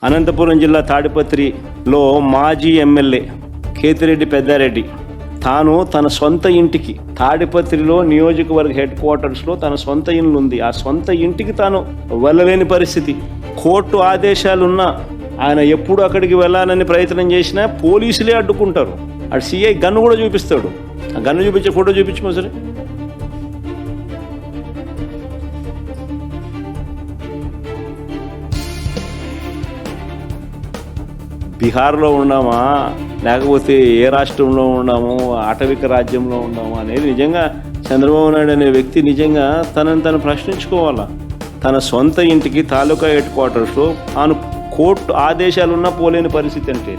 అనంతపురం జిల్లా తాడిపత్రిలో మాజీ ఎమ్మెల్యే కేతిరెడ్డి పెద్దారెడ్డి తాను తన సొంత ఇంటికి తాడిపత్రిలో నియోజకవర్గ హెడ్ క్వార్టర్స్లో తన సొంత ఇల్లు ఉంది. ఆ సొంత ఇంటికి తాను వెళ్ళలేని పరిస్థితి. కోర్టు ఆదేశాలున్నా ఆయన ఎప్పుడు అక్కడికి వెళ్ళాలని ప్రయత్నం చేసినా పోలీసులే అడ్డుకుంటారు. అటు సిఐ గన్ను కూడా చూపిస్తాడు. ఆ గన్ను చూపించే ఫోటో చూపించమో సరే. బీహార్లో ఉన్నామా లేకపోతే ఏ రాష్ట్రంలో ఉన్నాము, ఆటవిక రాజ్యంలో ఉన్నాము అనేది నిజంగా చంద్రబాబు నాయుడు అనే వ్యక్తి నిజంగా తనను ప్రశ్నించుకోవాలా. తన సొంత ఇంటికి తాలూకా హెడ్ క్వార్టర్స్లో తాను కోర్టు ఆదేశాలున్నా పోలేని పరిస్థితి అంటే,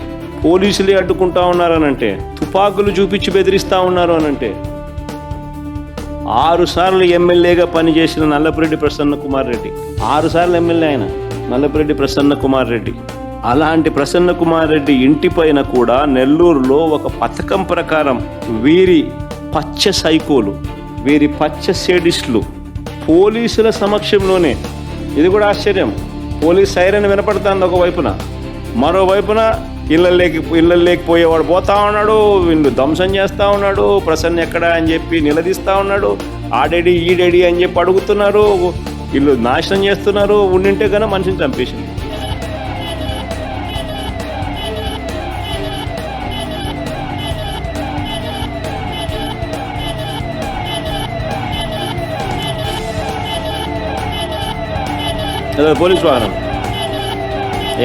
పోలీసులే అడ్డుకుంటా ఉన్నారనంటే, తుపాకులు చూపించి బెదిరిస్తూ ఉన్నారు అనంటే, 6 సార్లు ఎమ్మెల్యేగా పనిచేసిన నల్లపురెడ్డి ప్రసన్న కుమార్ రెడ్డి, 6 సార్లు ఎమ్మెల్యే ఆయన నల్లపురెడ్డి ప్రసన్న కుమార్ రెడ్డి. అలాంటి ప్రసన్న కుమార్ రెడ్డి ఇంటిపైన కూడా నెల్లూరులో ఒక పథకం ప్రకారం వీరి పచ్చ సైకోలు, వీరి పచ్చ సేడిస్టులు పోలీసుల సమక్షంలోనే, ఇది కూడా ఆశ్చర్యం, పోలీస్ సైరన్ వినపడుతుంది ఒకవైపున, మరోవైపున ఇళ్ళల్లోకి పోయేవాడు పోతా ఉన్నాడు, వీళ్ళు ధ్వంసం చేస్తూ ఉన్నాడు, ప్రసన్న ఎక్కడా అని చెప్పి నిలదీస్తూ ఉన్నాడు, ఆడేడి ఈడేడి అని చెప్పి అడుగుతున్నారు, వీళ్ళు నాశనం చేస్తున్నారు, ఉండింటే కన్నా మనిషిని చంపేసింది. పోలీస్ వాహనం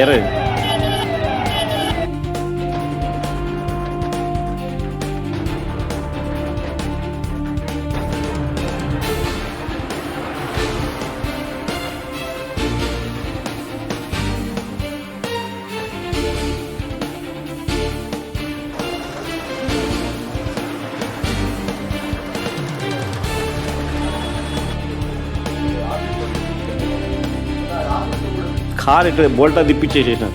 ఎర్ర కార్ ఇక్కడ బోల్టా తిప్పించేసేసిన.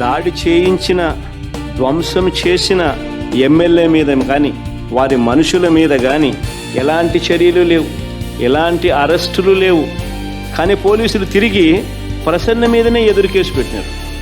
దాడి చేయించిన, ధ్వంసం చేసిన ఎమ్మెల్యే మీద కానీ వారి మనుషుల మీద కానీ ఎలాంటి చర్యలు లేవు, ఎలాంటి అరెస్టులు లేవు. కానీ పోలీసులు తిరిగి ప్రసన్న మీదనే ఎదురు కేసు పెట్టినారు.